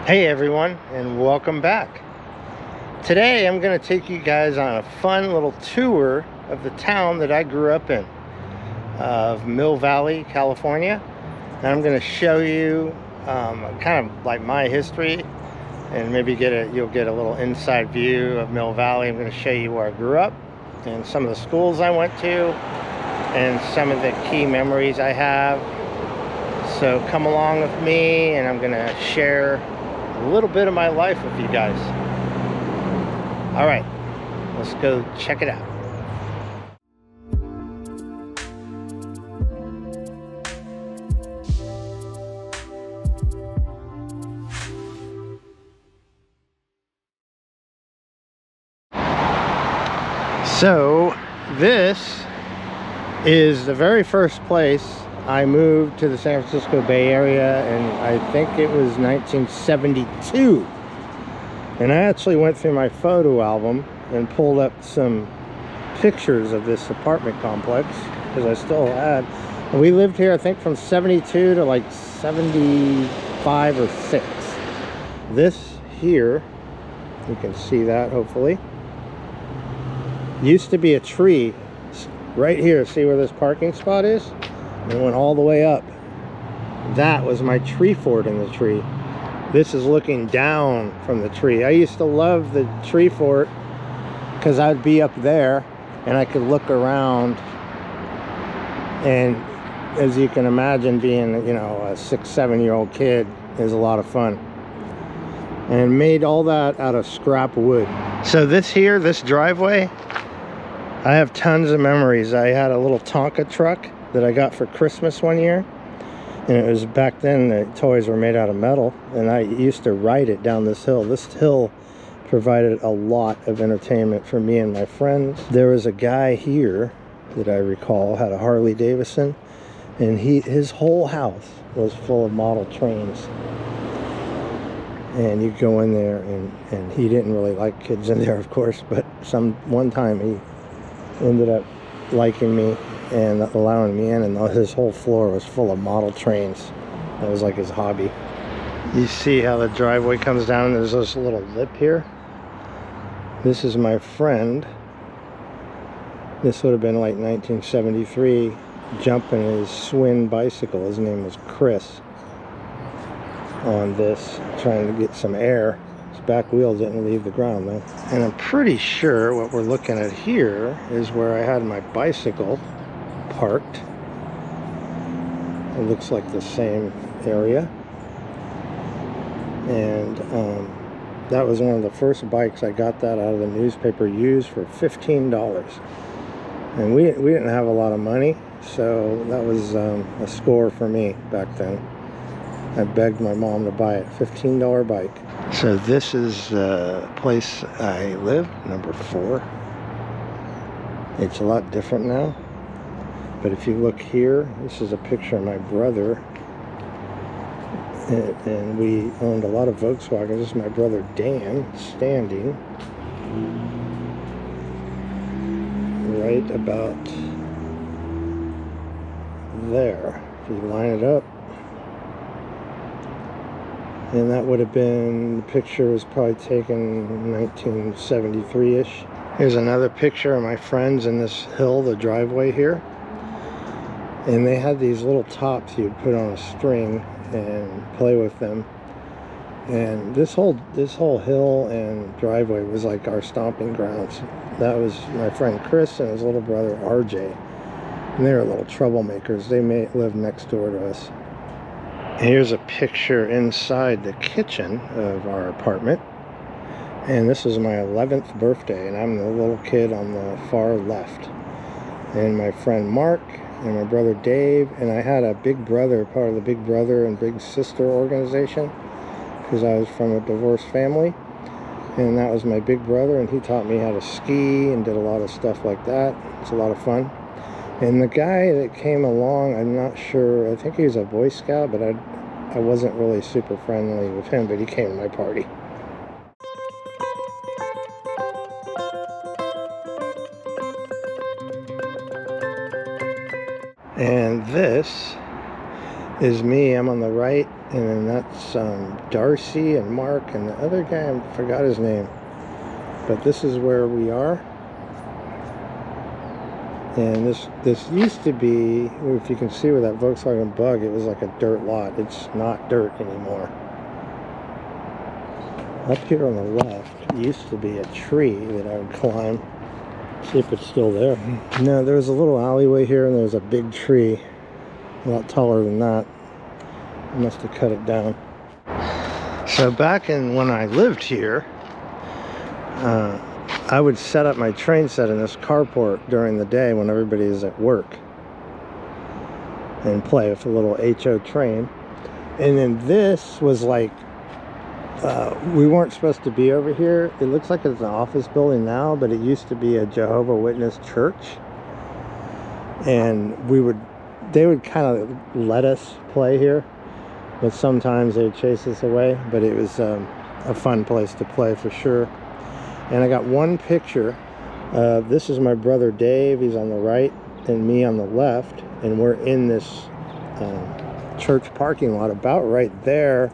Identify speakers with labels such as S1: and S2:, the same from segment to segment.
S1: Hey everyone, and welcome back. Today I'm going to take you guys on a fun little tour of the town that I grew up in, of Mill Valley, California. And I'm going to show you kind of like my history, and maybe you'll get a little inside view of Mill Valley. I'm going to show you where I grew up and some of the schools I went to and some of the key memories I have. So come along with me, and I'm going to share a little bit of my life with you guys. All right, let's go check it out. So this is the very first place I moved to the San Francisco Bay Area, and I think it was 1972. And I actually went through my photo album and pulled up some pictures of this apartment complex, because I still had, and we lived here I think from 72 to like 75 or 6. This here, you can see that hopefully, used to be a tree right here. See where this parking spot is? It went all the way up. That was my tree fort in the tree. This is looking down from the tree. I used to love the tree fort because I'd be up there and I could look around, and as you can imagine, being, you know, a 6-7-year-old kid is a lot of fun. And made all that out of scrap wood. So this driveway, I have tons of memories. I had a little Tonka truck that I got for Christmas one year, and it was back then the toys were made out of metal, and I used to ride it down this hill. This hill provided a lot of entertainment for me and my friends. There was a guy here that I recall had a Harley Davidson, and his whole house was full of model trains. And you go in there, and he didn't really like kids in there, of course, but one time he ended up liking me and allowing me in, and his whole floor was full of model trains. That was like his hobby. You see how the driveway comes down, and there's this little lip here. This is my friend. This would have been like 1973, jumping his Swin bicycle. His name was Chris. On this, trying to get some air. His back wheel didn't leave the ground though. And I'm pretty sure what we're looking at here is where I had my bicycle parked. It looks like the same area. And that was one of the first bikes. I got that out of the newspaper used for $15. And we didn't have a lot of money, so that was a score for me back then. I begged my mom to buy it. $15 bike. So this is the place I live, number 4. It's a lot different now. But if you look here, this is a picture of my brother. And we owned a lot of Volkswagens. This is my brother Dan standing right about there. If you line it up. And that would have been, the picture was probably taken 1973-ish. Here's another picture of my friends in this hill, the driveway here. And they had these little tops you'd put on a string and play with them. And this whole hill and driveway was like our stomping grounds. That was my friend Chris and his little brother RJ. And they were little troublemakers. They lived next door to us. Here's a picture inside the kitchen of our apartment. And this is my 11th birthday, and I'm the little kid on the far left. And my friend Mark and my brother Dave, and I had a big brother, part of the Big Brother and Big Sister organization, because I was from a divorced family. And that was my big brother, and he taught me how to ski and did a lot of stuff like that. It's a lot of fun. And the guy that came along, I'm not sure, I think he was a Boy Scout, but I wasn't really super friendly with him, but he came to my party. And this is me. I'm on the right, and then that's Darcy and Mark, and the other guy, I forgot his name. But this is where we are. And this used to be, if you can see with that Volkswagen Bug, it was like a dirt lot. It's not dirt anymore. Up here on the left used to be a tree that I would climb. See if it's still there. No, there was a little alleyway here, and there was a big tree. A lot taller than that. I must have cut it down. So back when I lived here, I would set up my train set in this carport during the day when everybody is at work and play with a little HO train. And then this was like, we weren't supposed to be over here. It looks like it's an office building now, but it used to be a Jehovah's Witness church. And they would kind of let us play here, but sometimes they'd chase us away. But it was a fun place to play for sure. And I got one picture. This is my brother Dave. He's on the right and me on the left. And we're in this church parking lot about right there.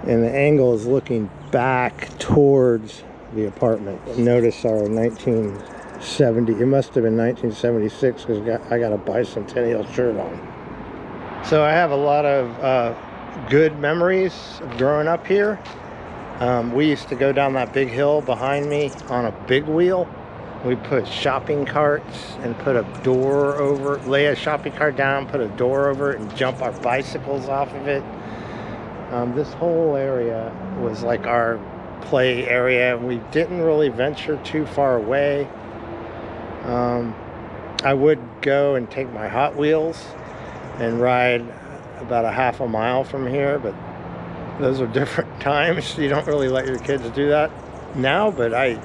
S1: And the angle is looking back towards the apartment. Notice our 1970, it must have been 1976 because I got a bicentennial shirt on. So I have a lot of good memories of growing up here. We used to go down that big hill behind me on a big wheel. We put shopping carts and put a door over, lay a shopping cart down, put a door over it, and jump our bicycles off of it. This whole area was like our play area. We didn't really venture too far away. I would go and take my Hot Wheels and ride about a half a mile from here, but those are different times. You don't really let your kids do that now, but I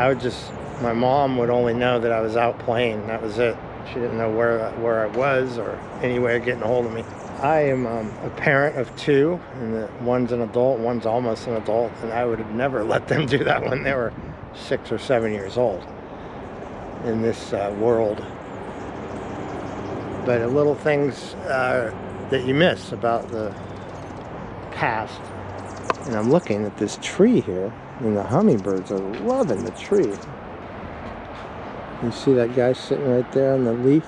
S1: would just, my mom would only know that I was out playing. That was it. She didn't know where I was or any way of getting a hold of me. I am a parent of two, and one's an adult, one's almost an adult, and I would have never let them do that when they were 6 or 7 years old in this world. But little things that you miss about the past. And I'm looking at this tree here, and the hummingbirds are loving the tree. You see that guy sitting right there on the leaf?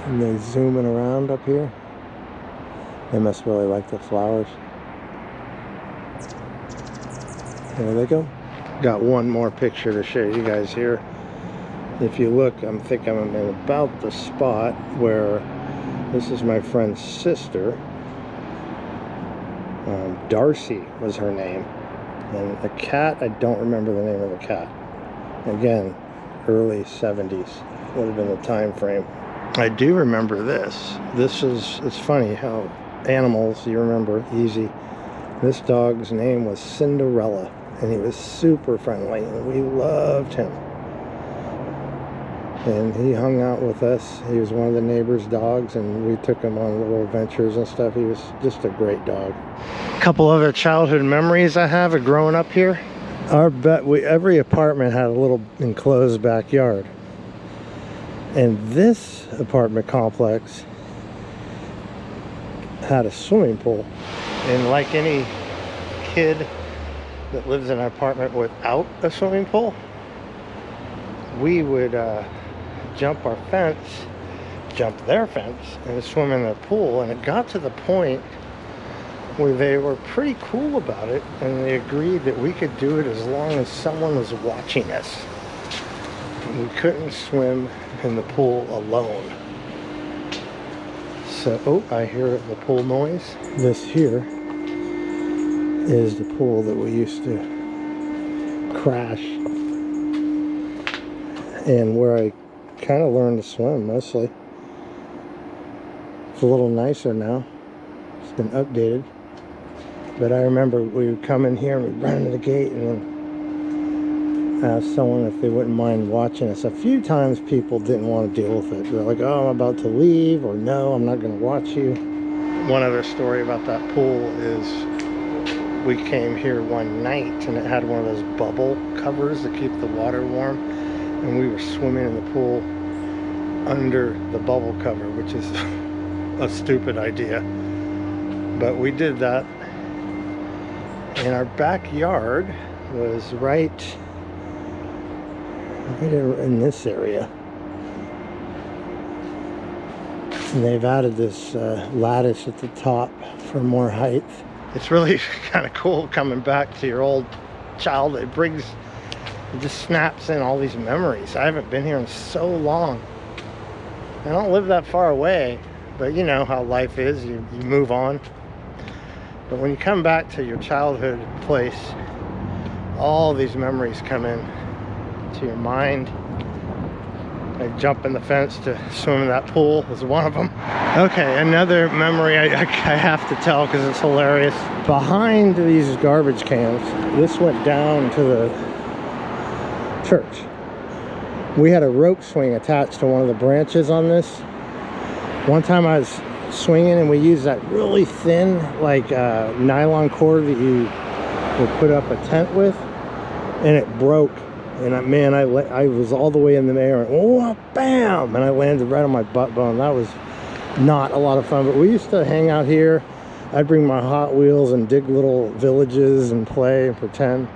S1: And they're zooming around up here. They must really like the flowers. There they go. Got one more picture to show you guys here. If you look, I think I'm in about the spot where this is my friend's sister. Darcy was her name. And the cat, I don't remember the name of the cat. Again, early 70s would have been the time frame. I do remember this. It's funny how animals, you remember easy. This dog's name was Cinderella, and he was super friendly, and we loved him. And he hung out with us. He was one of the neighbors' dogs, and we took him on little adventures and stuff. He was just a great dog. A couple other childhood memories I have of growing up here. Every apartment had a little enclosed backyard. And this apartment complex had a swimming pool. And like any kid that lives in an apartment without a swimming pool, we would jump their fence and swim in their pool. And it got to the point where they were pretty cool about it, and they agreed that we could do it as long as someone was watching us. We couldn't swim in the pool alone. So, oh, I hear the pool noise. This here is the pool that we used to crash, and where I kind of learned to swim mostly. It's a little nicer now. It's been updated. But I remember we would come in here and we'd run to the gate and then ask someone if they wouldn't mind watching us. A few times people didn't want to deal with it. They're like, oh, I'm about to leave, or no, I'm not going to watch you. One other story about that pool is we came here one night and it had one of those bubble covers that keep the water warm, and we were swimming in the pool under the bubble cover, which is a stupid idea. But we did that. And our backyard was right in this area. And they've added this lattice at the top for more height. It's really kind of cool coming back to your old childhood. It just snaps in all these memories. I haven't been here in so long. I don't live that far away, but you know how life is, you move on. But when you come back to your childhood place, all these memories come in to your mind. I jump in the fence to swim in that pool was one of them. Okay, another memory I have to tell because it's hilarious. Behind these garbage cans, this went down to the church. We had a rope swing attached to one of the branches on this. One time I was swinging and we used that really thin like nylon cord that you would put up a tent with, and it broke. And I was all the way in the air and oh, bam, and I landed right on my butt bone. That was not a lot of fun, but we used to hang out here. I'd bring my Hot Wheels and dig little villages and play and pretend.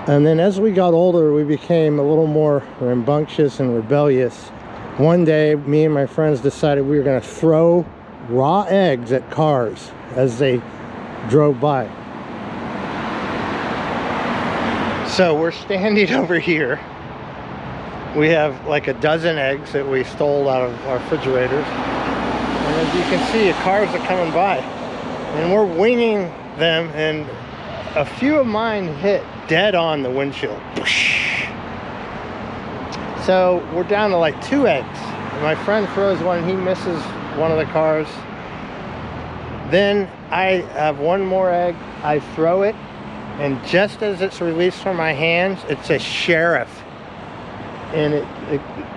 S1: And then as we got older, we became a little more rambunctious and rebellious. One day, me and my friends decided we were going to throw raw eggs at cars as they drove by. So we're standing over here. We have like a dozen eggs that we stole out of our refrigerators. And as you can see, cars are coming by. And we're winging them, and a few of mine hit dead on the windshield. So we're down to like 2 eggs. And my friend throws one and he misses one of the cars. Then I have one more egg. I throw it, and just as it's released from my hands, it's a sheriff. And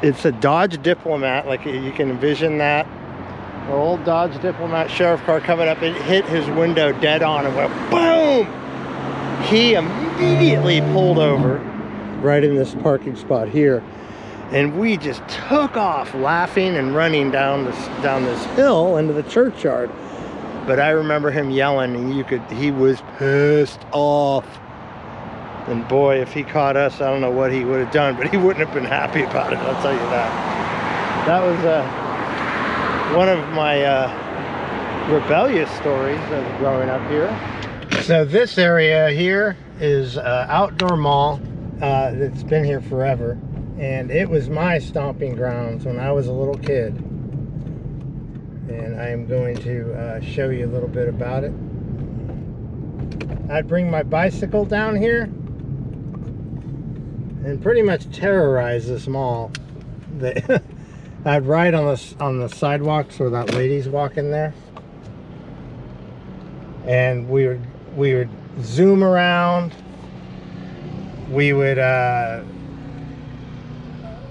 S1: it's a Dodge Diplomat, like you can envision that. An old Dodge Diplomat sheriff car coming up. It hit his window dead on and went boom! He immediately pulled over right in this parking spot here. And we just took off laughing and running down this hill into the churchyard. But I remember him yelling, and he was pissed off. And boy, if he caught us, I don't know what he would have done, but he wouldn't have been happy about it, I'll tell you that. That was one of my rebellious stories of growing up here. So this area here is outdoor mall that's been here forever. And it was my stomping grounds when I was a little kid. And I am going to show you a little bit about it. I'd bring my bicycle down here and pretty much terrorize this mall. I'd ride on the sidewalks where that lady's walking there. And we would zoom around. We would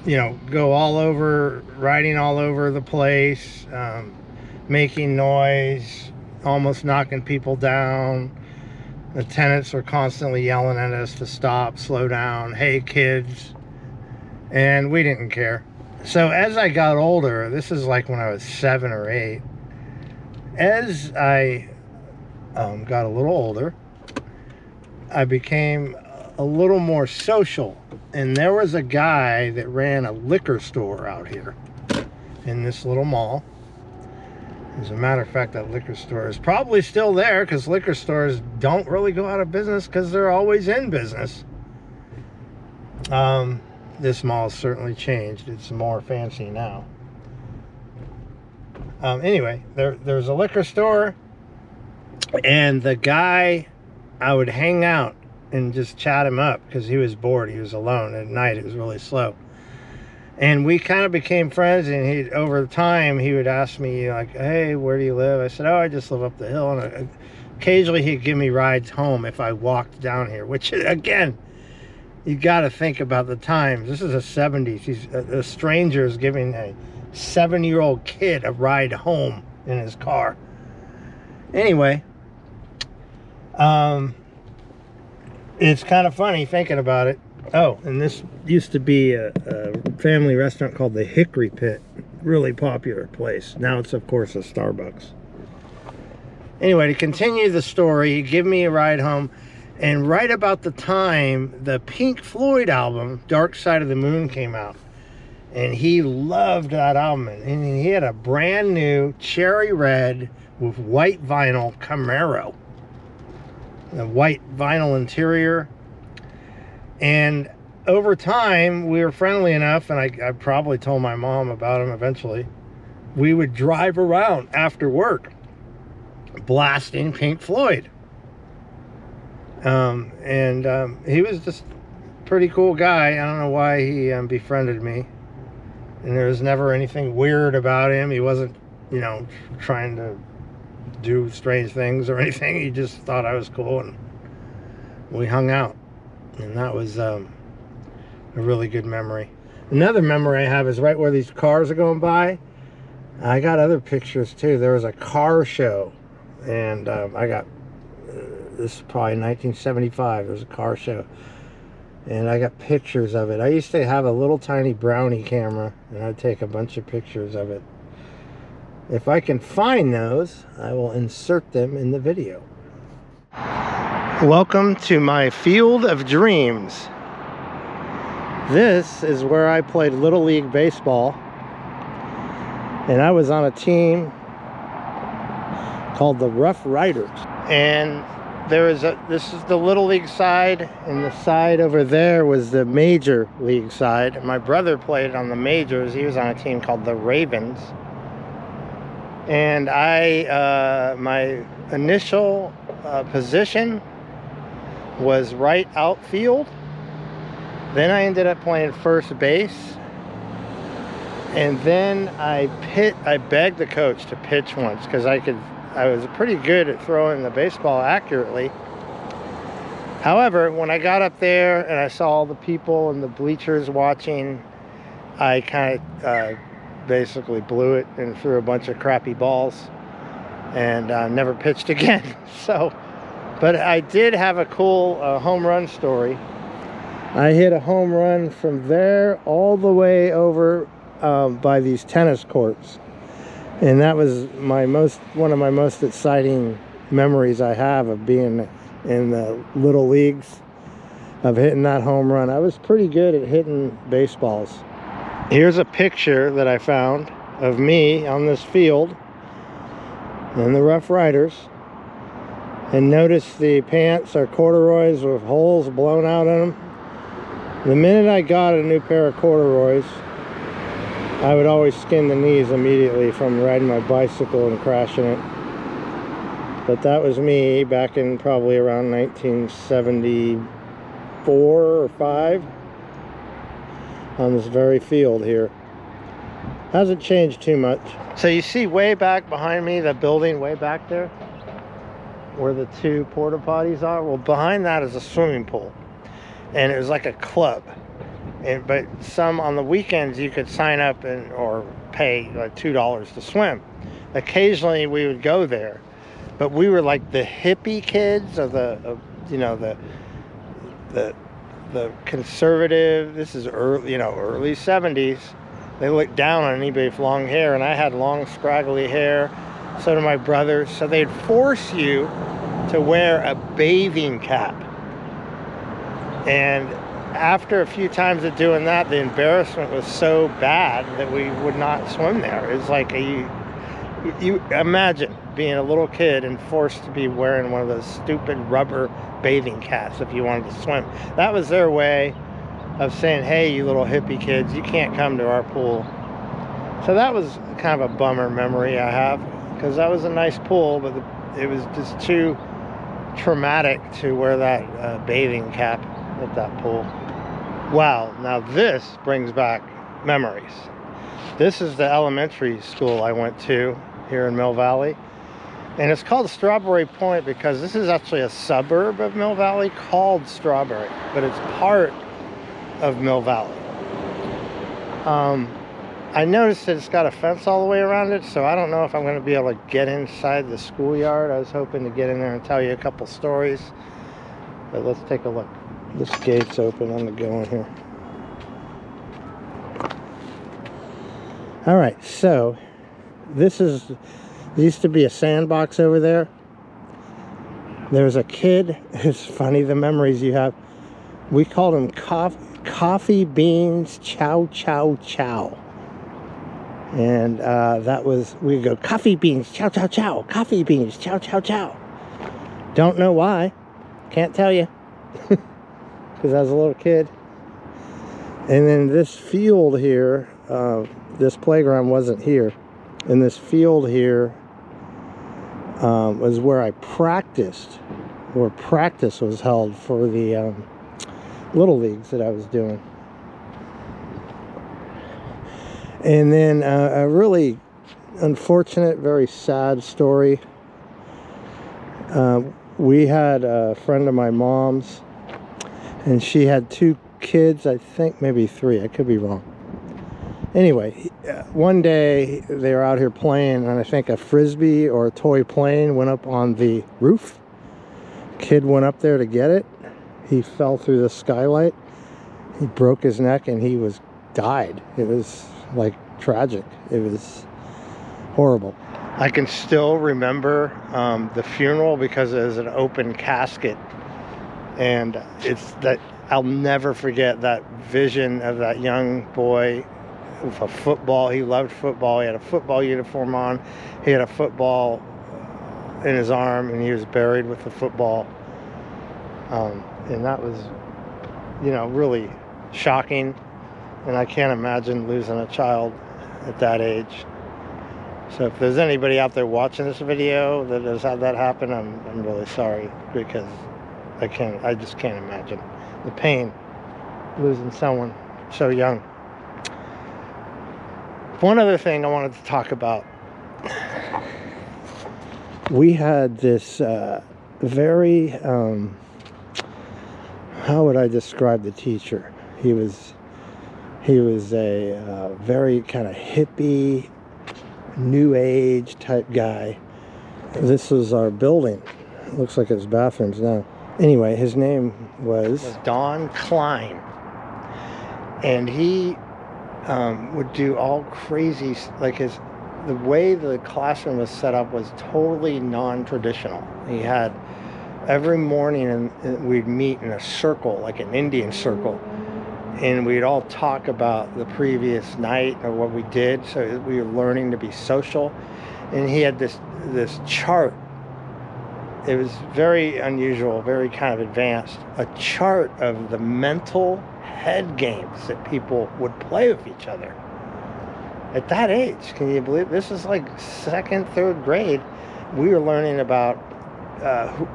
S1: you know, go all over, riding all over the place, making noise, almost knocking people down. The tenants were constantly yelling at us to stop, slow down, hey kids, and we didn't care. So as I got older, this is like when I was 7 or 8, as I got a little older, I became a little more social. And there was a guy that ran a liquor store out here in this little mall. As a matter of fact, that liquor store is probably still there, because liquor stores don't really go out of business because they're always in business. This mall has certainly changed. It's more fancy now. Anyway, there's a liquor store, and the guy, I would hang out and just chat him up because he was bored. He was alone at night. It was really slow. And we kind of became friends, and over time, he would ask me, like, hey, where do you live? I said, oh, I just live up the hill. And occasionally he'd give me rides home if I walked down here, which, again, you got to think about the times. This is the 70s. A stranger is giving a 7-year-old kid a ride home in his car. Anyway, it's kind of funny thinking about it, Oh, and this used to be a family restaurant called the Hickory Pit. Really popular place. Now it's, of course, a Starbucks. Anyway, to continue the story, he gave me a ride home, and right about the time the Pink Floyd album, Dark Side of the Moon, came out. And he loved that album. And he had a brand new cherry red with white vinyl Camaro. The white vinyl interior. And over time, we were friendly enough, and I probably told my mom about him eventually. We would drive around after work blasting Pink Floyd. He was just a pretty cool guy. I don't know why he befriended me. And there was never anything weird about him. He wasn't, you know, trying to do strange things or anything. He just thought I was cool, and we hung out. And that was a really good memory. Another memory I have is right where these cars are going by. I got other pictures too. There was a car show, and I got, this is probably 1975. There was a car show, and I got pictures of it. I used to have a little tiny brownie camera, and I'd take a bunch of pictures of it. If I can find those, I will insert them in the video. Welcome to my field of dreams. This is where I played Little League Baseball, and I was on a team called the Rough Riders. And this is the Little League side, and the side over there was the Major League side. My brother played on the Majors. He was on a team called the Ravens. And my initial position was right outfield. Then I ended up playing first base. And then I begged the coach to pitch once, because I was pretty good at throwing the baseball accurately. However, when I got up there and I saw all the people in the bleachers watching, I kind of basically blew it and threw a bunch of crappy balls, and never pitched again. But I did have a cool home run story. I hit a home run from there all the way over by these tennis courts. And that was one of my most exciting memories I have of being in the little leagues, of hitting that home run. I was pretty good at hitting baseballs. Here's a picture that I found of me on this field in the Rough Riders. And notice the pants are corduroys with holes blown out in them. The minute I got a new pair of corduroys, I would always skin the knees immediately from riding my bicycle and crashing it. But that was me back in probably around 1974 or 5 on this very field here. Hasn't changed too much. So you see way back behind me, the building way back there, where the two porta potties are? Well, behind that is a swimming pool. And it was like a club. But some on the weekends you could sign up or pay like $2 to swim. Occasionally we would go there, but we were like the hippie kids of the conservative. This is early 70s. They looked down on anybody with long hair, and I had long scraggly hair. So did my brother. So they'd force you to wear a bathing cap. And after a few times of doing that, the embarrassment was so bad that we would not swim there. It's like you imagine being a little kid and forced to be wearing one of those stupid rubber bathing caps if you wanted to swim. That was their way of saying, hey, you little hippie kids, you can't come to our pool. So that was kind of a bummer memory I have, because that was a nice pool, but it was just too traumatic to wear that bathing cap at that pool. Wow, now this brings back memories. This is the elementary school I went to here in Mill Valley. And it's called Strawberry Point because this is actually a suburb of Mill Valley called Strawberry, but it's part of Mill Valley. I noticed that it's got a fence all the way around it, so I don't know if I'm going to be able to get inside the schoolyard. I was hoping to get in there and tell you a couple stories, but let's take a look. This gate's open. I'm gonna go in here. All right, so there used to be a sandbox over there. There's a kid. It's funny the memories you have. We called him Coffee Beans Chow Chow Chow. And that was, we'd go, Coffee Beans Chow Chow Chow, Coffee Beans Chow Chow Chow. Don't know why. Can't tell you. Because I was a little kid. And then this field here, this playground wasn't here. And this field here was where I practiced, where practice was held for the little leagues that I was doing. And then a really unfortunate, very sad story. We had a friend of my mom's, and she had 2 kids, I think maybe 3, I could be wrong. Anyway, one day they were out here playing, and I think a frisbee or a toy plane went up on the roof. Kid went up there to get it. He fell through the skylight. He broke his neck, and he died. It was like tragic. It was horrible. I can still remember the funeral because it was an open casket, and it's that I'll never forget that vision of that young boy with a football. He loved football. He had a football uniform on. He had a football in his arm, and he was buried with the football. And that was, really shocking. And I can't imagine losing a child at that age. So if there's anybody out there watching this video that has had that happen, I'm really sorry, because I just can't imagine the pain losing someone so young. One other thing I wanted to talk about. We had this very, how would I describe the teacher? He was a very kind of hippie, new age type guy. This was our building. It looks like it's bathrooms now. Anyway, his name was Don Klein. And he would do all crazy, the way the classroom was set up was totally non-traditional. He had, every morning and we'd meet in a circle, like an Indian circle. And we'd all talk about the previous night or what we did. So we were learning to be social. And he had this chart. It was very unusual, very kind of advanced. A chart of the mental head games that people would play with each other. At that age, can you believe? This is like 2nd, 3rd grade. We were learning about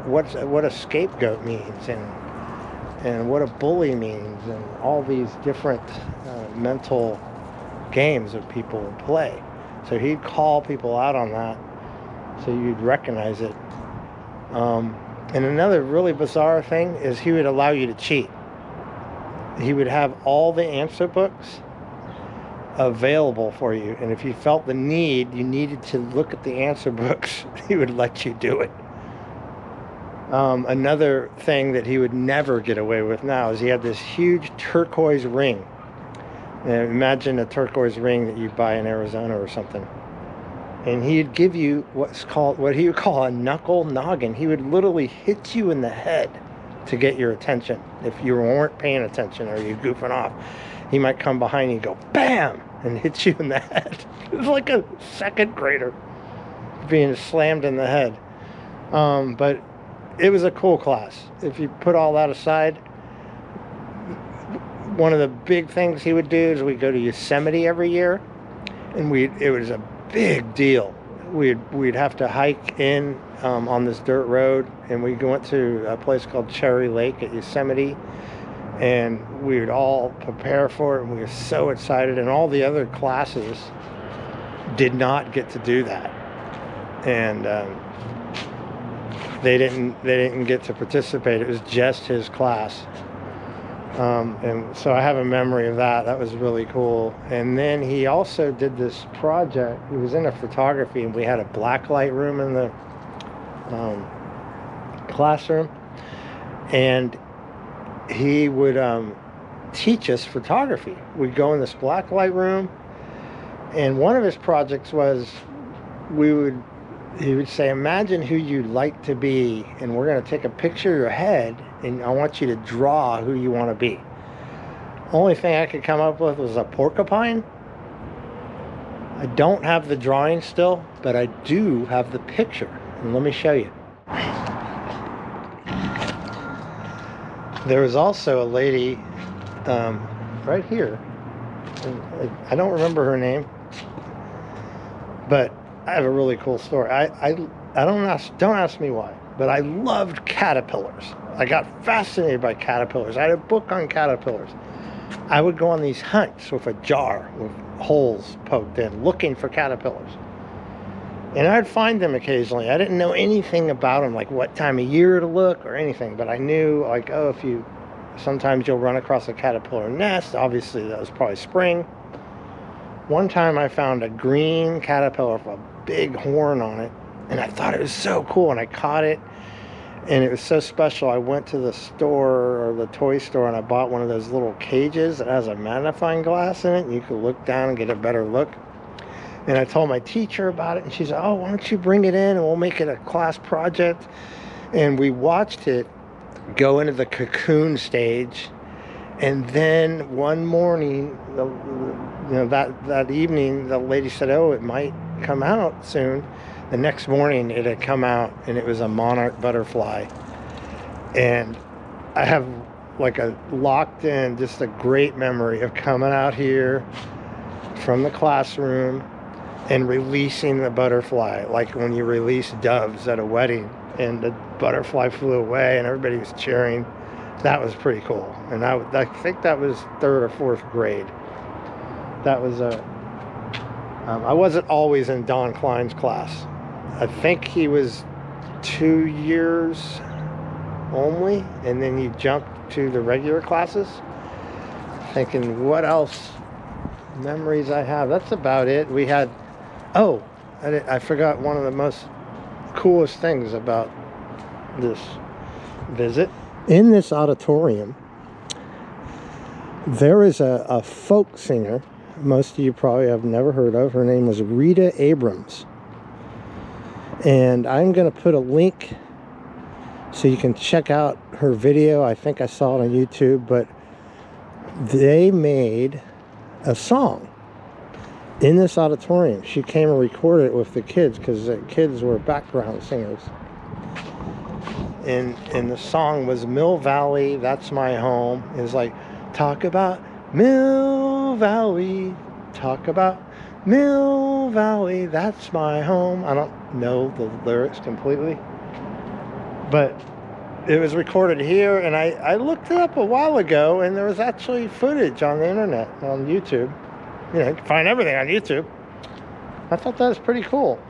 S1: what a scapegoat means, and what a bully means, and all these different mental games that people would play. So he'd call people out on that, so you'd recognize it. And another really bizarre thing is he would allow you to cheat. He would have all the answer books available for you, and if you felt the need, you needed to look at the answer books, he would let you do it. Another thing that he would never get away with now is he had this huge turquoise ring. And imagine a turquoise ring that you buy in Arizona or something. And he'd give you what he would call a knuckle noggin. He would literally hit you in the head to get your attention. If you weren't paying attention or you're goofing off, he might come behind you and go, bam, and hit you in the head. It was like a 2nd grader being slammed in the head. But it was a cool class. If you put all that aside, one of the big things he would do is we'd go to Yosemite every year, and it was a big deal. We'd have to hike in on this dirt road, and we went to a place called Cherry Lake at Yosemite, and we would all prepare for it, and we were so excited, and all the other classes did not get to do that. And they didn't get to participate. It was just his class. And so I have a memory of that. That was really cool. And then he also did this project. He was into photography, and we had a blacklight room in the classroom. And he would teach us photography. We'd go in this black light room, and one of his projects was he would say, imagine who you'd like to be, and we're going to take a picture of your head, and I want you to draw who you want to be. Only thing I could come up with was a porcupine. I don't have the drawing still, but I do have the picture, and let me show you. There was also a lady right here, and I don't remember her name, but I have a really cool story. I don't ask me why, but I loved caterpillars. I got fascinated by caterpillars. I had a book on caterpillars. I would go on these hunts with a jar with holes poked in, looking for caterpillars. And I'd find them occasionally. I didn't know anything about them, like what time of year to look or anything, but I knew, like, oh, sometimes you'll run across a caterpillar nest. Obviously, that was probably spring. One time I found a green caterpillar with a big horn on it, and I thought it was so cool, and I caught it, and it was so special. I went to the store, or the toy store, and I bought one of those little cages that has a magnifying glass in it, and you could look down and get a better look. And I told my teacher about it, and she said, oh, why don't you bring it in, and we'll make it a class project. And we watched it go into the cocoon stage, and then one morning, that evening, the lady said, oh, it might come out soon. The next morning it had come out, and it was a monarch butterfly. And I have like a locked in, just a great memory of coming out here from the classroom and releasing the butterfly, like when you release doves at a wedding, and the butterfly flew away and everybody was cheering. That was pretty cool. And I think that was 3rd or 4th grade. That was I wasn't always in Don Klein's class. I think he was 2 years only, and then you jump to the regular classes. Thinking, what else memories I have? That's about it. We had, I forgot one of the most coolest things about this visit. In this auditorium, there is a folk singer most of you probably have never heard of. Her name was Rita Abrams. And I'm going to put a link so you can check out her video. I think I saw it on YouTube, but they made a song in this auditorium. She came and recorded it with the kids because the kids were background singers. And the song was Mill Valley, That's My Home. It was like, talk about Mill Valley, talk about Mill Valley, that's my home. I don't know the lyrics completely, but it was recorded here, and I looked it up a while ago, and there was actually footage on the internet, on YouTube. You know, you can find everything on YouTube. I thought that was pretty cool.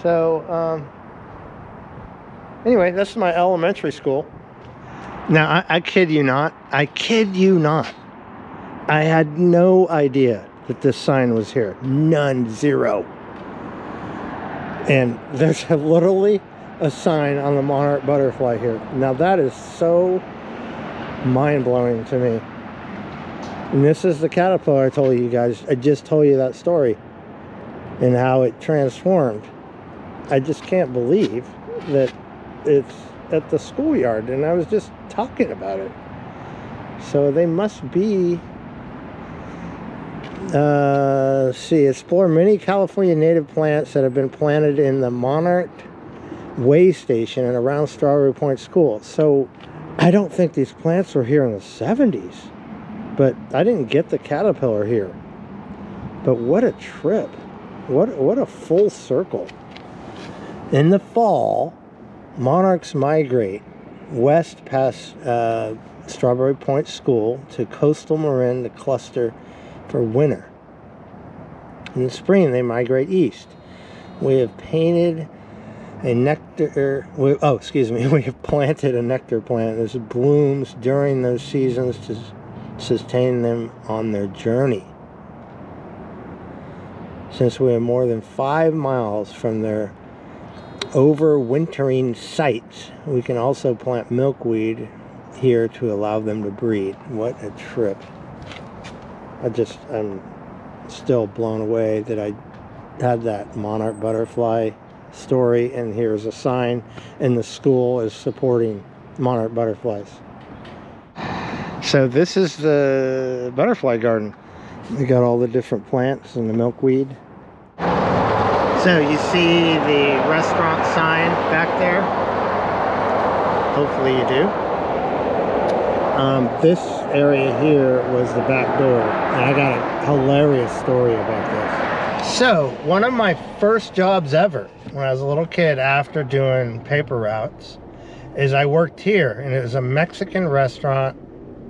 S1: So, anyway, this is my elementary school. Now, I kid you not. I kid you not. I had no idea that this sign was here. None, zero. And there's literally a sign on the monarch butterfly here. Now that is so mind-blowing to me. And this is the caterpillar I told you guys. I just told you that story and how it transformed. I just can't believe that it's at the schoolyard, and I was just talking about it. So they must be explore many California native plants that have been planted in the Monarch Way Station and around Strawberry Point School. So I don't think these plants were here in the 70s, but I didn't get the caterpillar here. But what a trip. What a full circle. In the fall, monarchs migrate west past Strawberry Point School to coastal Marin to cluster for winter. In the spring, they migrate east. We have painted a nectar, we have planted a nectar plant that blooms during those seasons to sustain them on their journey. Since we are more than 5 miles from their overwintering sites, we can also plant milkweed here to allow them to breed. What a trip. I'm still blown away that I had that monarch butterfly story, and here's a sign, and the school is supporting monarch butterflies. So this is the butterfly garden. We got all the different plants and the milkweed. So you see the restaurant sign back there? Hopefully you do. This area here was the back door, and I got a hilarious story about this. So, one of my first jobs ever, when I was a little kid after doing paper routes, is I worked here, and it was a Mexican restaurant,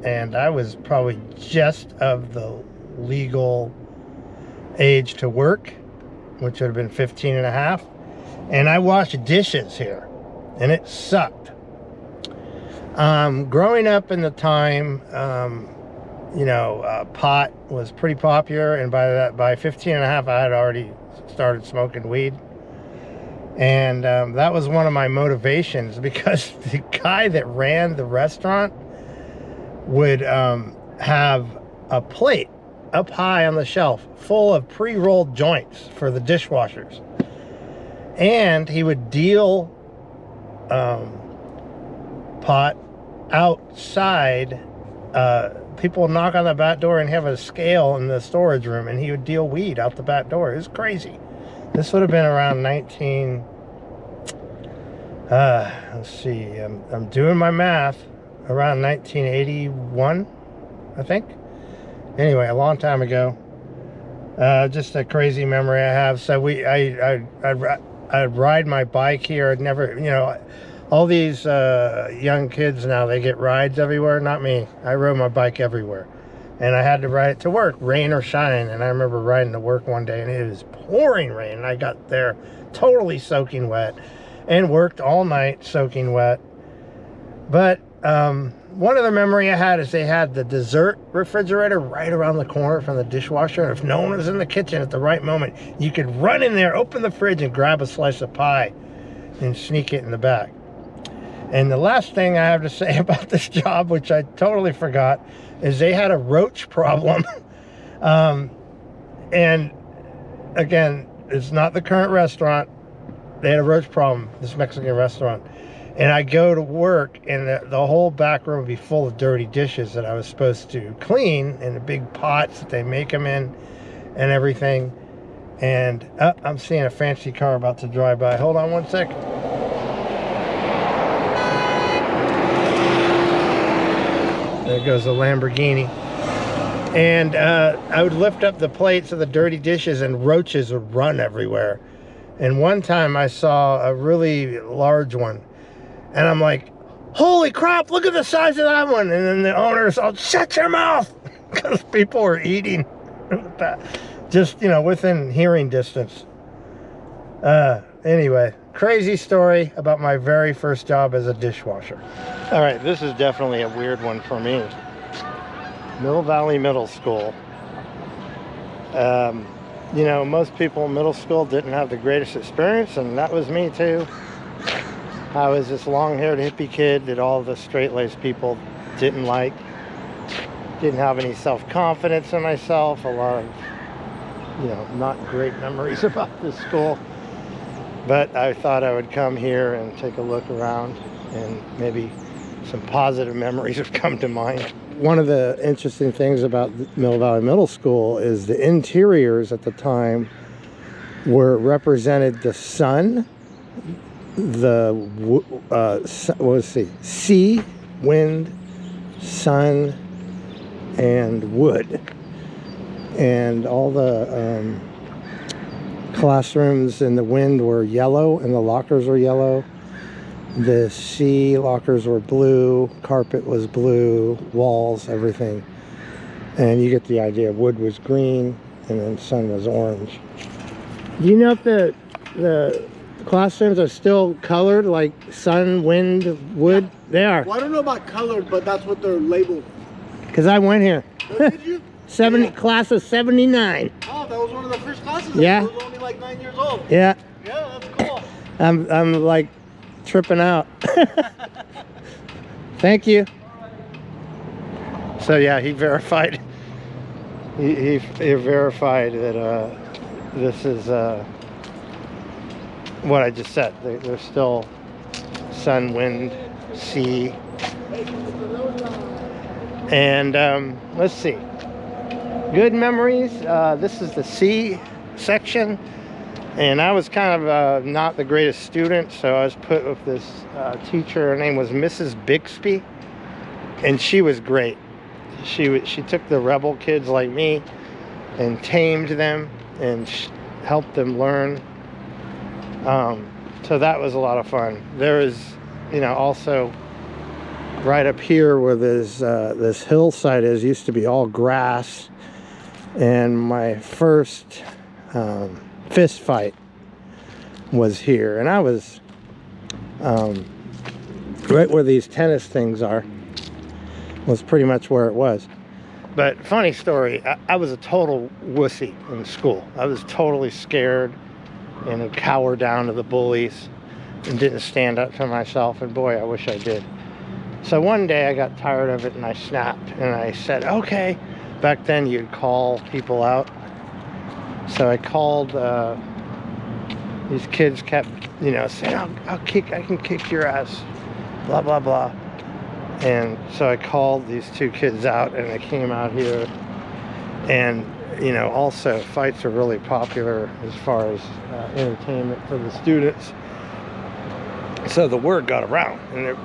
S1: and I was probably just of the legal age to work, which would have been 15 and a half, and I washed dishes here, and it sucked. Growing up in the time, pot was pretty popular, and by 15 and a half, I had already started smoking weed. And that was one of my motivations, because the guy that ran the restaurant would have a plate up high on the shelf full of pre-rolled joints for the dishwashers. And he would deal pot outside. People would knock on the back door and have a scale in the storage room, and he would deal weed out the back door. It was crazy. This would have been around let's see, I'm doing my math, around 1981, I think. Anyway, a long time ago. Just a crazy memory I have. So I'd ride my bike here. I'd never, all these young kids now, they get rides everywhere. Not me. I rode my bike everywhere. And I had to ride it to work, rain or shine. And I remember riding to work one day, and it was pouring rain. And I got there totally soaking wet, and worked all night soaking wet. But one other memory I had is they had the dessert refrigerator right around the corner from the dishwasher. And if no one was in the kitchen at the right moment, you could run in there, open the fridge, and grab a slice of pie and sneak it in the back. And the last thing I have to say about this job, which I totally forgot, is they had a roach problem. And again, it's not the current restaurant. They had a roach problem, this Mexican restaurant. And I go to work, and the whole back room would be full of dirty dishes that I was supposed to clean in the big pots that they make them in and everything. And I'm seeing a fancy car about to drive by. Hold on one second. There goes a Lamborghini. And I would lift up the plates of the dirty dishes, and roaches would run everywhere. And one time I saw a really large one, and I'm like, holy crap, look at the size of that one. And then the owners all, shut your mouth, because people were eating just, within hearing distance. Anyway, crazy story about my very first job as a dishwasher. All right, this is definitely a weird one for me. Mill Valley Middle School. Most people in middle school didn't have the greatest experience, and that was me too. I was this long-haired hippie kid that all the straight-laced people didn't like. Didn't have any self-confidence in myself. A lot of, not great memories about this school. But I thought I would come here and take a look around, and maybe some positive memories have come to mind. One of the interesting things about Mill Valley Middle School is the interiors at the time represented the sun, sea, wind, sun, and wood. And all the classrooms in the wind were yellow, and the lockers were yellow. The sea lockers were blue, carpet was blue, walls, everything. And you get the idea. Wood was green, and then sun was orange. Do you know if the classrooms are still colored, like sun, wind, wood? Yeah. They are.
S2: Well, I don't know about colored, but that's what they're labeled.
S1: Because I went here.
S2: Oh, did you?
S1: Class of 79.
S2: Oh, that was one of the first classes.
S1: Yeah.
S2: I was only like 9 years old.
S1: Yeah.
S2: Yeah, that's cool.
S1: I'm like tripping out. Thank you.
S2: All right.
S1: So yeah, he verified. He verified that this is what I just said. There's still sun, wind, sea, and let's see. Good memories. This is the C section, and I was kind of not the greatest student, so I was put with this teacher. Her name was Mrs. Bixby, and she was great. She took the rebel kids like me and tamed them and helped them learn. So that was a lot of fun. There is, you know, also right up here where this hillside is, used to be all grass. And my first fist fight was here. And I was right where these tennis things are, was pretty much where it was. But funny story, I was a total wussy in school. I was totally scared and would cower down to the bullies and didn't stand up for myself. And boy, I wish I did. So one day I got tired of it and I snapped and I said, okay. Back then you'd call people out. So I called, these kids kept, you know, saying, I can kick your ass, blah, blah, blah. And so I called these two kids out and they came out here. And, you know, also fights are really popular as far as entertainment for the students. So the word got around, and they're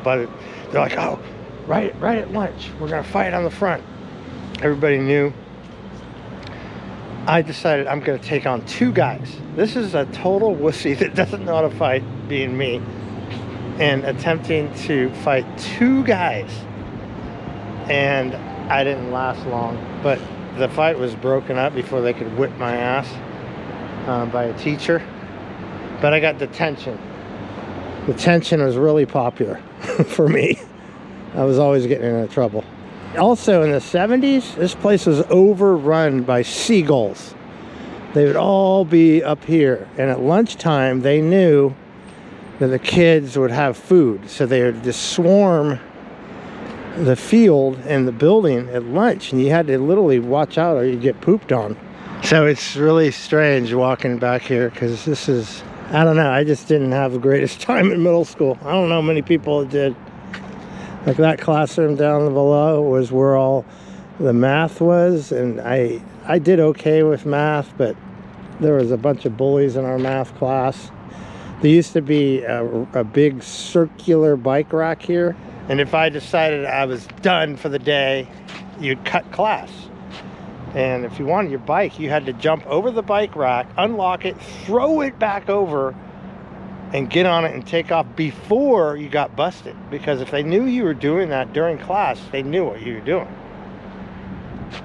S1: like, oh, right at lunch, we're gonna fight on the front. Everybody knew. I decided I'm gonna take on two guys. This is a total wussy that doesn't know how to fight, being me, and attempting to fight two guys. And I didn't last long, but the fight was broken up before they could whip my ass by a teacher. But I got detention. Detention was really popular for me. I was always getting into trouble. Also in the 70s, this place was overrun by seagulls. They would all be up here. And at lunchtime, they knew that the kids would have food. So they would just swarm the field and the building at lunch. And you had to literally watch out or you'd get pooped on. So it's really strange walking back here because this is, I don't know, I just didn't have the greatest time in middle school. I don't know many people that did. Like that classroom down below was where all the math was, and I did okay with math, but there was a bunch of bullies in our math class. There used to be a big circular bike rack here, and if I decided I was done for the day, you'd cut class. And if you wanted your bike, you had to jump over the bike rack, unlock it, throw it back over, and get on it and take off before you got busted. Because if they knew you were doing that during class, they knew what you were doing.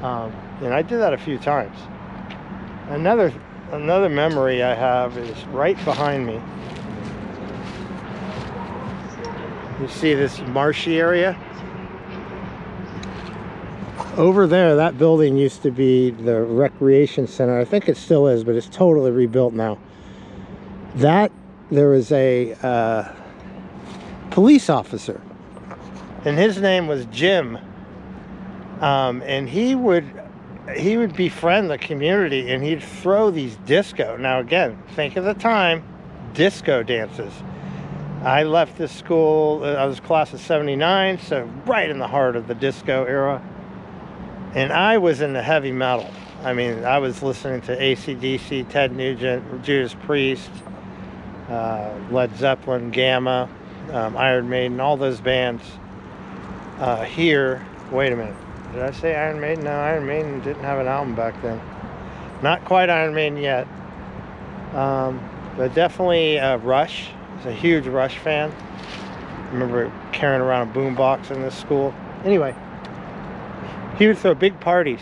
S1: And I did that a few times. Another memory I have is right behind me. You see this marshy area? Over there, that building used to be the recreation center. I think it still is, but it's totally rebuilt now. There was a police officer, and his name was Jim, and he would befriend the community, and he'd throw these disco. Now again, think of the time, disco dances. I left this school, I was class of 79, so right in the heart of the disco era, and I was into heavy metal. I mean, I was listening to AC/DC, Ted Nugent, Judas Priest, Led Zeppelin, Gamma, Iron Maiden, all those bands here. Wait a minute, did I say Iron Maiden? No, Iron Maiden didn't have an album back then. Not quite Iron Maiden yet, but definitely Rush. I was a huge Rush fan. I remember carrying around a boombox in this school. Anyway, he would throw big parties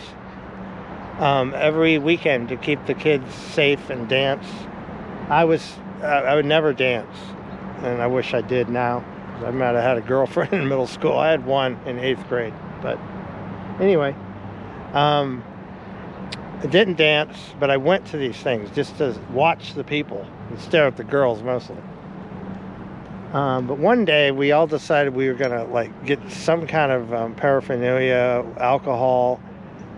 S1: every weekend to keep the kids safe and dance. I would never dance, and I wish I did now. I might have had a girlfriend in middle school. I had one in 8th grade, but anyway, I didn't dance, but I went to these things just to watch the people and stare at the girls mostly. But one day we all decided we were gonna like get some kind of paraphernalia, alcohol,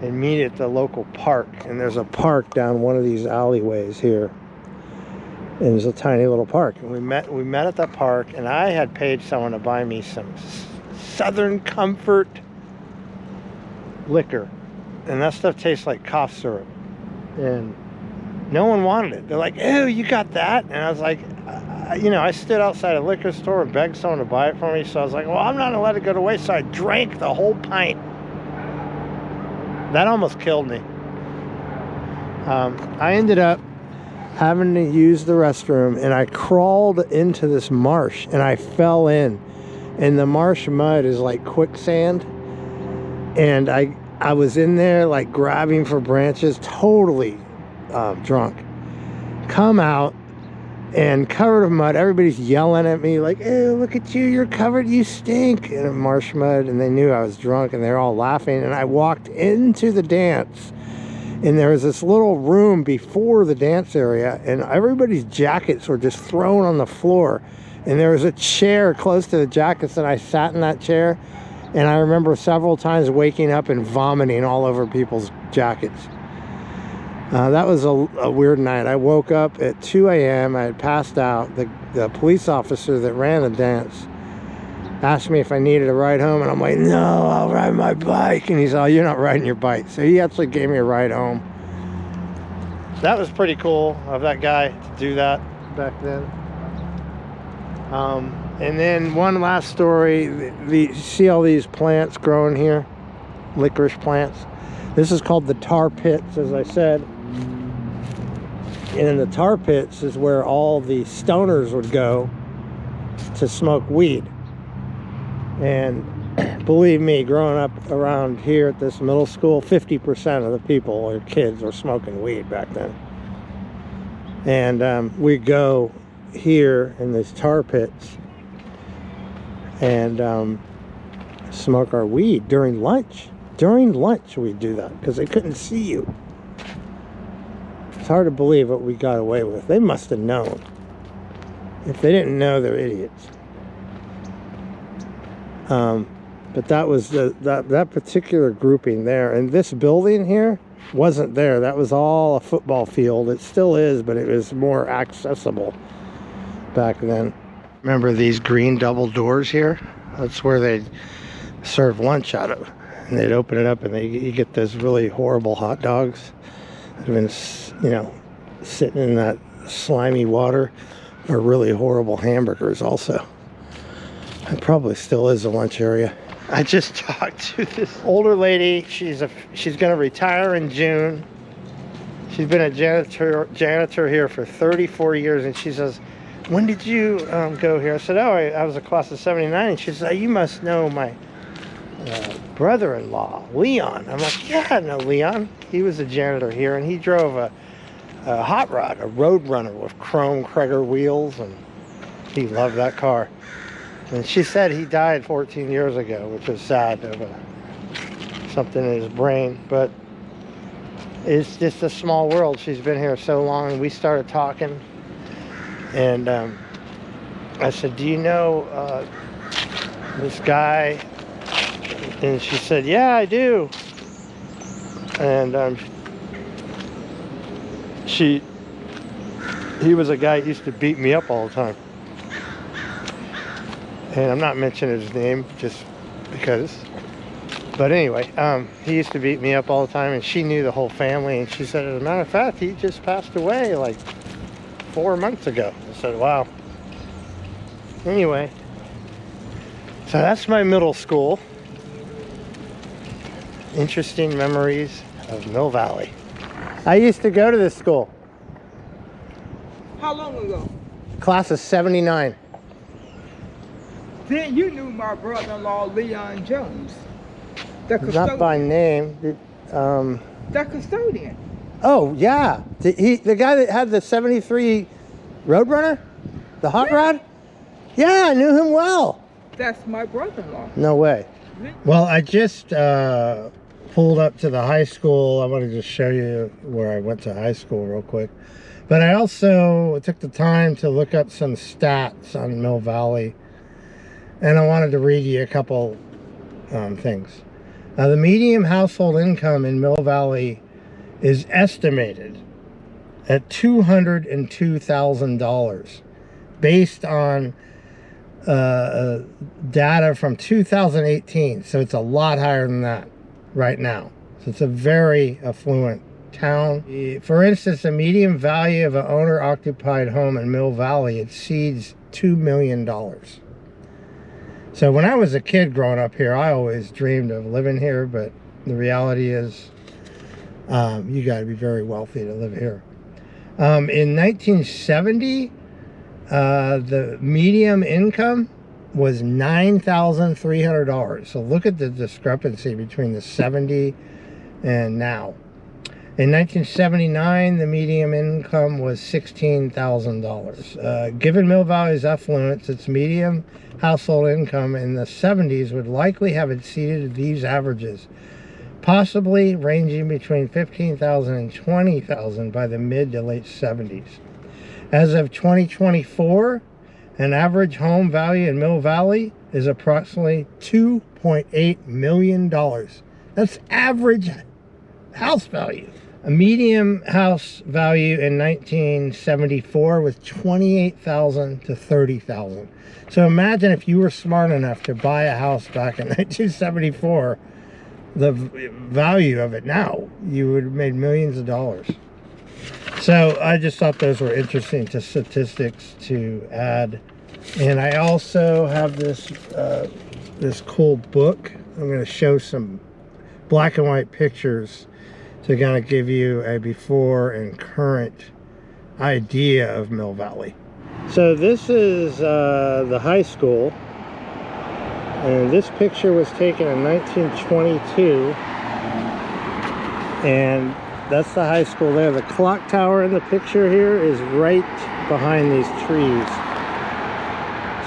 S1: and meet at the local park. And there's a park down one of these alleyways here. And there's a tiny little park. And we met at that park, and I had paid someone to buy me some Southern Comfort liquor. And that stuff tastes like cough syrup. And no one wanted it. They're like, "Ew, you got that?" And I was like, you know, I stood outside a liquor store and begged someone to buy it for me. So I was like, well, I'm not gonna let it go to waste. So I drank the whole pint. That almost killed me. I ended up having to use the restroom, and I crawled into this marsh, and I fell in. And the marsh mud is like quicksand. And I was in there like grabbing for branches, totally drunk. Come out and covered in mud. Everybody's yelling at me like, "Ew, look at you, you're covered, you stink," in marsh mud. And they knew I was drunk, and they're all laughing. And I walked into the dance, and there was this little room before the dance area, and everybody's jackets were just thrown on the floor. And there was a chair close to the jackets, and I sat in that chair. And I remember several times waking up and vomiting all over people's jackets. That was a weird night. I woke up at 2 a.m. I had passed out. The police officer that ran the dance asked me if I needed a ride home. And I'm like, "No, I'll ride my bike." And he's like, "Oh, you're not riding your bike." So he actually gave me a ride home. That was pretty cool of that guy to do that back then. And then one last story. See all these plants growing here? Licorice plants. This is called the tar pits, as I said. And in the tar pits is where all the stoners would go to smoke weed. And believe me, growing up around here at this middle school, 50% of the people or kids were smoking weed back then. And we'd go here in these tar pits and smoke our weed during lunch. During lunch we'd do that because they couldn't see you. It's hard to believe what we got away with. They must have known. If they didn't know, they're idiots. But that was that particular grouping there. And this building here wasn't there. That was all a football field. It still is, but it was more accessible back then. Remember these green double doors here? That's where they'd serve lunch out of. And they'd open it up, and you get those really horrible hot dogs that have been, you know, sitting in that slimy water, or really horrible hamburgers also. It probably still is a lunch area. I just talked to this older lady. She's going to retire in June. She's been a janitor here for 34 years, and she says, "When did you go here?" I said, "Oh, I was a class of 79. And she said, "You must know my brother-in-law, Leon." I'm like, "Yeah, I know Leon. He was a janitor here, and he drove a hot rod, a Road Runner with chrome Kreger wheels, and he loved that car." And she said he died 14 years ago, which is sad, of something in his brain. But it's just a small world. She's been here so long, and we started talking. And I said, "Do you know this guy?" And she said, "Yeah, I do." And he was a guy who used to beat me up all the time. And I'm not mentioning his name just because. But anyway, he used to beat me up all the time, and she knew the whole family. And she said, "As a matter of fact, he just passed away like 4 months ago." I said, "Wow." Anyway, so that's my middle school. Interesting memories of Mill Valley. I used to go to this school.
S3: How long ago?
S1: Class of 79.
S3: Then you knew my brother-in-law, Leon Jones. The custodian.
S1: Not by name.
S3: The custodian.
S1: Oh, yeah. The guy that had the 73 Roadrunner? The hot rod? Yeah, I knew him well.
S3: That's my brother-in-law.
S1: No way. Well, I just pulled up to the high school. I want to just show you where I went to high school real quick. But I also took the time to look up some stats on Mill Valley, and I wanted to read you a couple things. The median household income in Mill Valley is estimated at $202,000 based on data from 2018. So it's a lot higher than that right now. So it's a very affluent town. For instance, the median value of an owner-occupied home in Mill Valley exceeds $2 million. So when I was a kid growing up here, I always dreamed of living here, but the reality is you got to be very wealthy to live here. In 1970, the median income was $9,300. So look at the discrepancy between the 70 and now. In 1979, the median income was $16,000. Given Mill Valley's affluence, its median household income in the 70s would likely have exceeded these averages, possibly ranging between $15,000 and $20,000 by the mid to late 70s. As of 2024, an average home value in Mill Valley is approximately $2.8 million. That's average house value. A median house value in 1974 was $28,000 to $30,000. So imagine if you were smart enough to buy a house back in 1974, the value of it now, you would have made millions of dollars. So I just thought those were interesting statistics to add. And I also have this this cool book. I'm going to show some black and white pictures to kind of give you a before and current idea of Mill Valley. So this is the high school, and this picture was taken in 1922, and that's the high school there. The clock tower in the picture here is right behind these trees.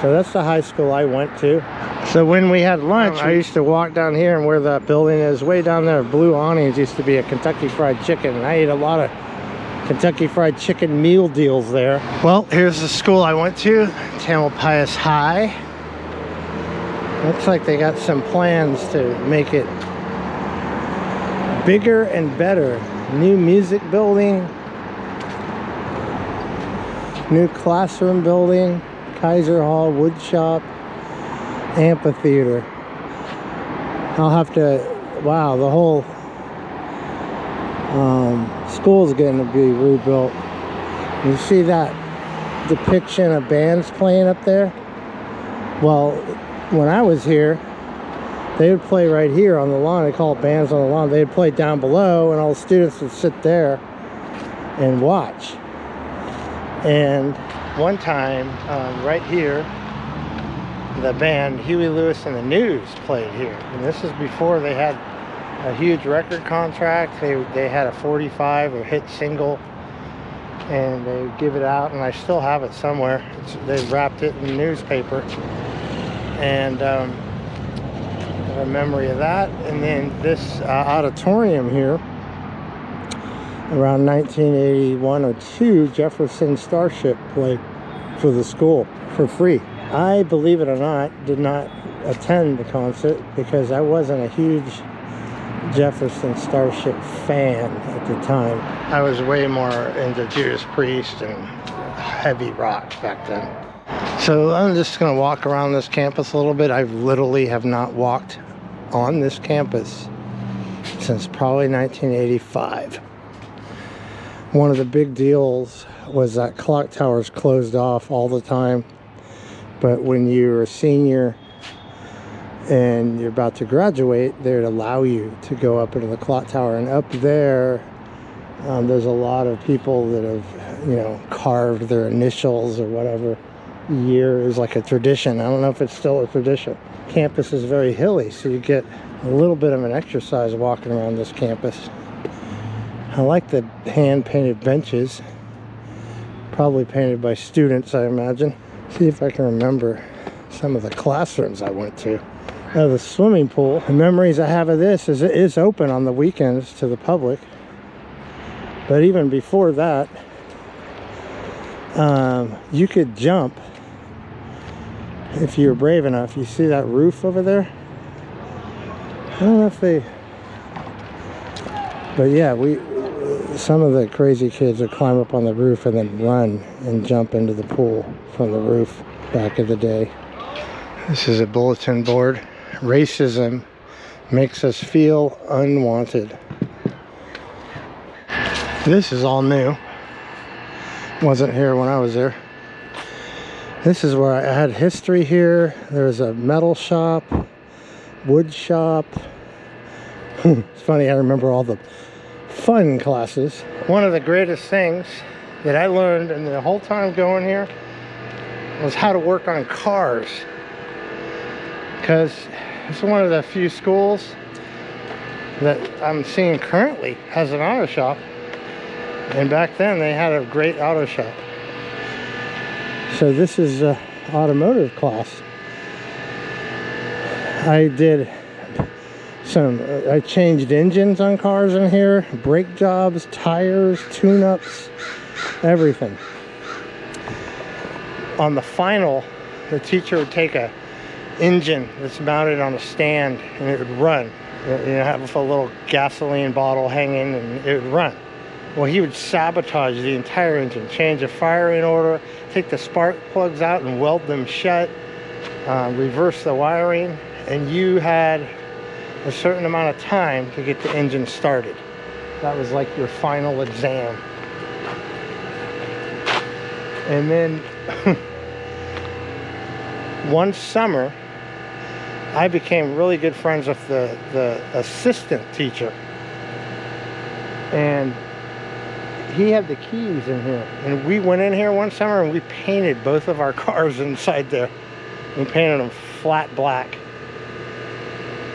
S1: So that's the high school I went to. So when we had lunch, I used to walk down here, and where that building is, way down there, blue awnings, used to be a Kentucky Fried Chicken. And I ate a lot of Kentucky Fried Chicken meal deals there. Well, here's the school I went to, Tamalpais High. Looks like they got some plans to make it bigger and better. New music building, new classroom building, Kaiser Hall, wood shop, amphitheater. I'll have to, wow, the whole school's getting to be rebuilt. You see that depiction of bands playing up there? Well, when I was here, they would play right here on the lawn. They call it bands on the lawn. They'd play down below, and all the students would sit there and watch. And one time, right here, the band Huey Lewis and the News played here. And this is before they had a huge record contract. They had a 45 or hit single, and they would give it out, and I still have it somewhere. They wrapped it in the newspaper, and a memory of that. And then this auditorium here, around 1981 or 2, Jefferson Starship played for the school for free. I, believe it or not, did not attend the concert because I wasn't a huge Jefferson Starship fan at the time. I was way more into Judas Priest and heavy rock back then. So I'm just going to walk around this campus a little bit. I literally have not walked on this campus since probably 1985. One of the big deals was that clock towers closed off all the time. But when you're a senior and you're about to graduate, they'd allow you to go up into the clock tower. And up there, there's a lot of people that have, you know, carved their initials or whatever year. Is like a tradition. I don't know if it's still a tradition. Campus is very hilly, so you get a little bit of an exercise walking around this campus. I like the hand-painted benches, probably painted by students, I imagine. See if I can remember some of the classrooms I went to. The swimming pool. The memories I have of this is it is open on the weekends to the public. But even before that, You could jump if you were brave enough. You see that roof over there? I don't know if they... But yeah, some of the crazy kids would climb up on the roof and then run and jump into the pool from the roof back in the day. This is a bulletin board. Racism makes us feel unwanted. This is all new. Wasn't here when I was there. This is where I had history here. There's a metal shop, wood shop. It's funny, I remember all the fun classes. One of the greatest things that I learned in the whole time going here was how to work on cars. Because it's one of the few schools that I'm seeing currently has an auto shop. And back then they had a great auto shop. So this is an automotive class. I changed engines on cars in here, brake jobs, tires, tune-ups, everything. On the final, the teacher would take a engine that's mounted on a stand and it would run. Have a little gasoline bottle hanging and it would run. Well, he would sabotage the entire engine, change the firing order, take the spark plugs out and weld them shut, reverse the wiring, and you had a certain amount of time to get the engine started. That was like your final exam. And then one summer, I became really good friends with the assistant teacher. And he had the keys in here. And we went in here one summer and we painted both of our cars inside there. We painted them flat black.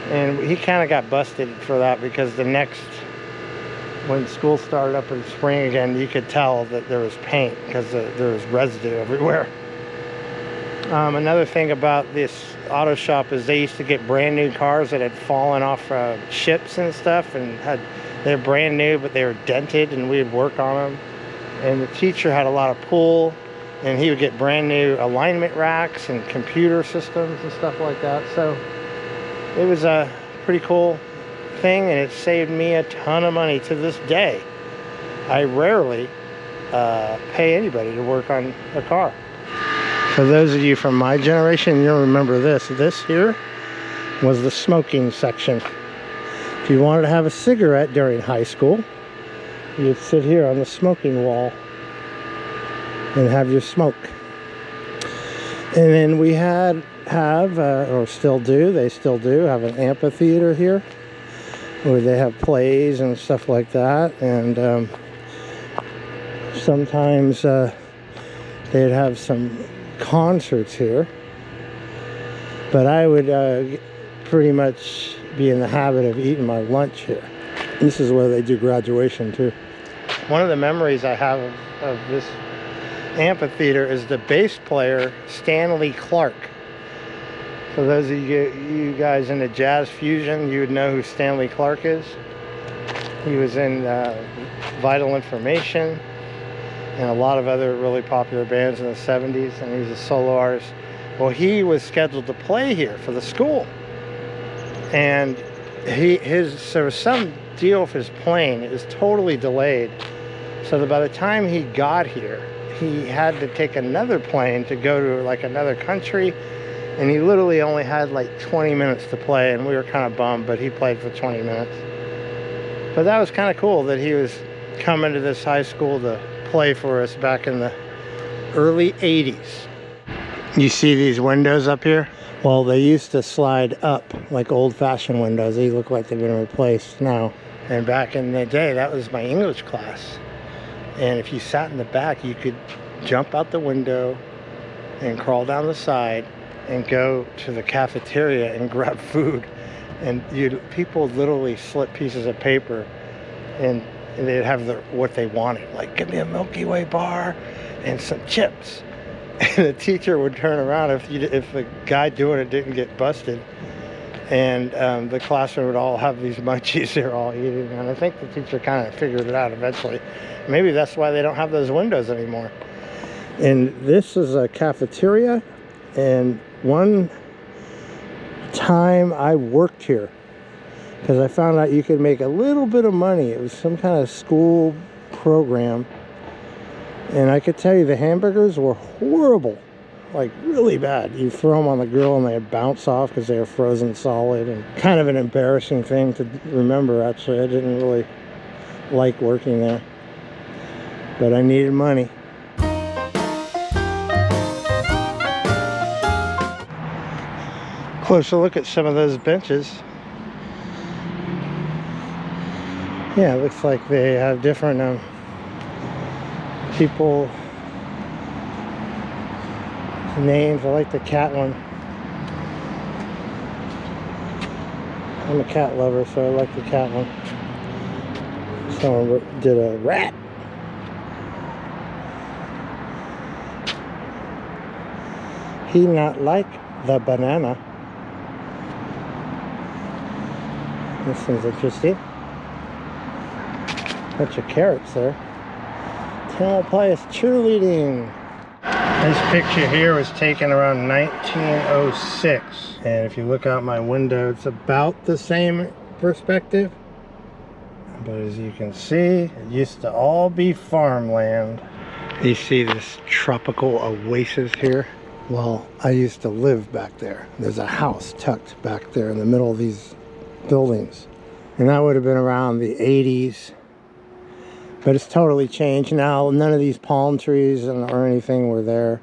S1: And he kind of got busted for that because when school started up in spring again, you could tell that there was paint because there was residue everywhere. Another thing about this auto shop is they used to get brand new cars that had fallen off ships and stuff, and they're brand new, but they were dented, and we would work on them. And the teacher had a lot of pull, and he would get brand new alignment racks and computer systems and stuff like that. So it was a pretty cool thing, and it saved me a ton of money to this day. I rarely pay anybody to work on a car. For those of you from my generation, you'll remember this. This here was the smoking section. If you wanted to have a cigarette during high school, you'd sit here on the smoking wall and have your smoke. And then we or still do, they still do have an amphitheater here where they have plays and stuff like that. And sometimes they'd have some concerts here. But I would pretty much be in the habit of eating my lunch here. This is where they do graduation too. One of the memories I have of this amphitheater is the bass player Stanley Clark. For those of you guys into jazz fusion, you would know who Stanley Clark is. He was in Vital Information and a lot of other really popular bands in the 70s, and he's a solo artist. Well, he was scheduled to play here for the school, and there was some deal with his plane. It was totally delayed, so that by the time he got here, he had to take another plane to go to like another country, and he literally only had like 20 minutes to play, and we were kind of bummed, but he played for 20 minutes. But that was kind of cool that he was coming to this high school to play for us back in the early 80s. You see these windows up here? Well, they used to slide up like old-fashioned windows. They look like they've been replaced now. And back in the day, that was my English class. And if you sat in the back, you could jump out the window and crawl down the side and go to the cafeteria and grab food. And people literally slip pieces of paper and they'd have what they wanted. Like, give me a Milky Way bar and some chips. And the teacher would turn around if the guy doing it didn't get busted. And the classroom would all have these munchies they're all eating. And I think the teacher kind of figured it out eventually. Maybe that's why they don't have those windows anymore. And this is a cafeteria, and one time I worked here because I found out you could make a little bit of money. It was some kind of school program, and I could tell you the hamburgers were horrible, like really bad. You throw them on the grill and they bounce off because they were frozen solid, and kind of an embarrassing thing to remember. Actually, I didn't really like working there, but I needed money. Closer look at some of those benches. Yeah, it looks like they have different people names. I like the cat one. I'm a cat lover, so I like the cat one. Someone did a rat. He not like the banana. This one's interesting. Bunch of carrots there. Tamil Pious cheerleading. This picture here was taken around 1906. And if you look out my window, it's about the same perspective. But as you can see, it used to all be farmland. You see this tropical oasis here? Well, I used to live back there. There's a house tucked back there in the middle of these buildings, and that would have been around the 80s, but it's totally changed now. None of these palm trees or anything were there.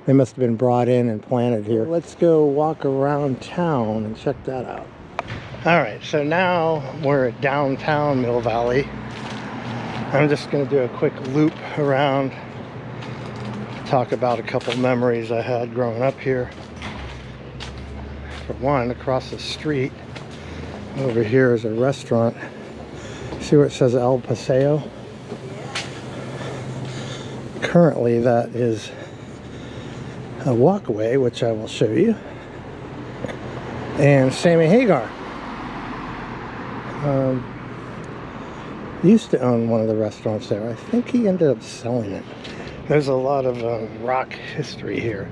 S1: They must have been brought in and planted here. Let's go walk around town and check that out. All right, so now we're at downtown Mill Valley. I'm just going to do a quick loop around, talk about a couple memories I had growing up here. For one, across the street over here is a restaurant. See where it says El Paseo? Currently that is a walkway, which I will show you. And Sammy Hagar used to own one of the restaurants there. I think he ended up selling it. There's a lot of rock history here.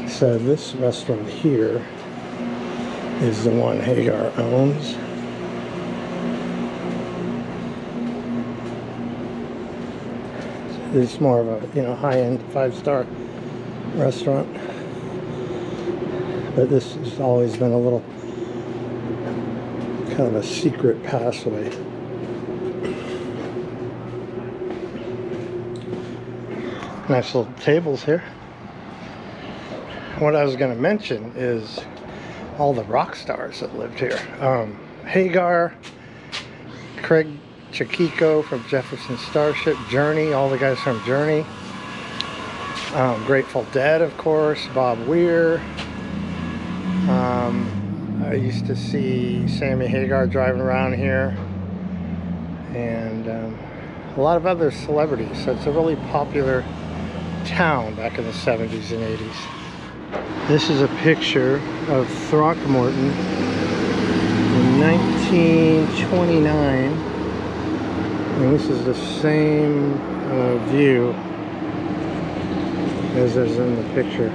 S1: So this restaurant here is the one Hagar owns. It's more of a, you know, high-end 5-star restaurant. But this has always been a little kind of a secret passway. Nice little tables here. What I was going to mention is all the rock stars that lived here. Hagar, Craig Chiquiko from Jefferson Starship, Journey, all the guys from Journey. Grateful Dead, of course, Bob Weir. I used to see Sammy Hagar driving around here, and a lot of other celebrities. So it's a really popular town back in the 70s and 80s. This is a picture of Throckmorton in 1929, and this is the same view as is in the picture.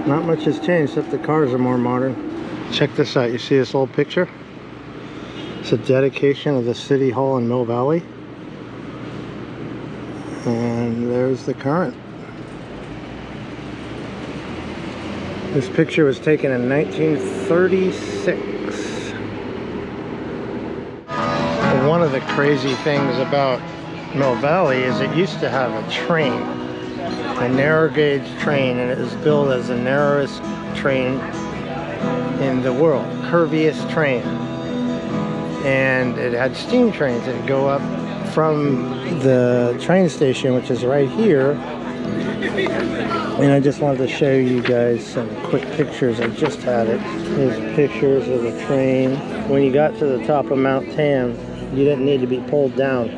S1: Not much has changed except the cars are more modern. Check this out. You see this old picture? It's a dedication of the City Hall in Mill Valley. And there's the current. This picture was taken in 1936. And one of the crazy things about Mill Valley is it used to have a train, a narrow gauge train, and it was built as the narrowest train in the world, curviest train. And it had steam trains that would go up from the train station, which is right here. And I just wanted to show you guys some quick pictures. I just had it. Here's pictures of the train. When you got to the top of Mount Tam, you didn't need to be pulled down.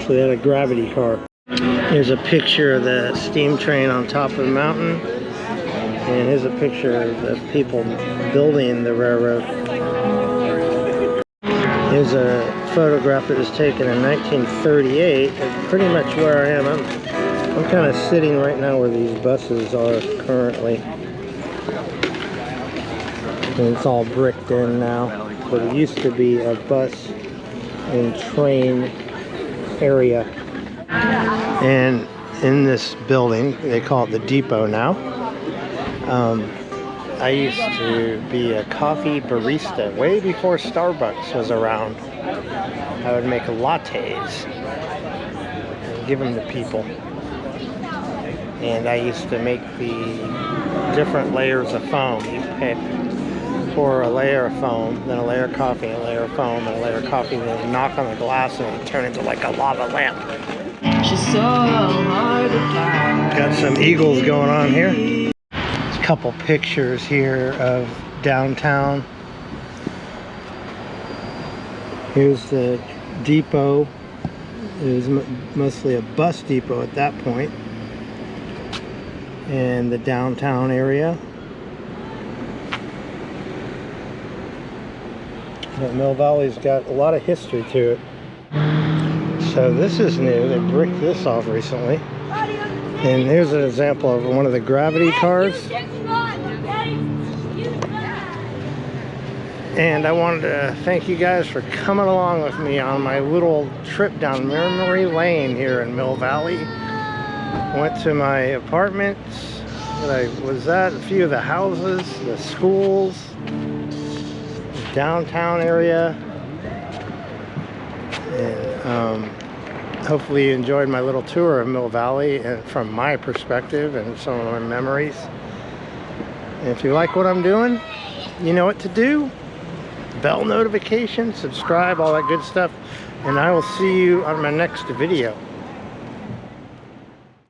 S1: So they had a gravity car. Here's a picture of the steam train on top of the mountain. And here's a picture of the people building the railroad. Here's a photograph that was taken in 1938, and pretty much where I am. I'm kind of sitting right now where these buses are currently. And it's all bricked in now, but it used to be a bus and train area. And in this building, they call it the depot now. I used to be a coffee barista way before Starbucks was around. I would make lattes and give them to people. And I used to make the different layers of foam. You pour a layer of foam, then a layer of coffee, a layer of foam, and a layer of coffee, then you knock on the glass and it turns into like a lava lamp.
S4: She's so hard to find.
S1: Got some eagles going on here. There's a couple pictures here of downtown. Here's the depot. It was mostly a bus depot at that point. And the downtown area. But Mill Valley's got a lot of history to it. So this is new. They bricked this off recently. And here's an example of one of the gravity cars. And I wanted to thank you guys for coming along with me on my little trip down Memory Lane here in Mill Valley. Went to my apartments that I was at, a few of the houses, the schools, the downtown area. And hopefully you enjoyed my little tour of Mill Valley and from my perspective and some of my memories. And if you like what I'm doing, you know what to do. Bell notification, subscribe, all that good stuff. And I will see you on my next video.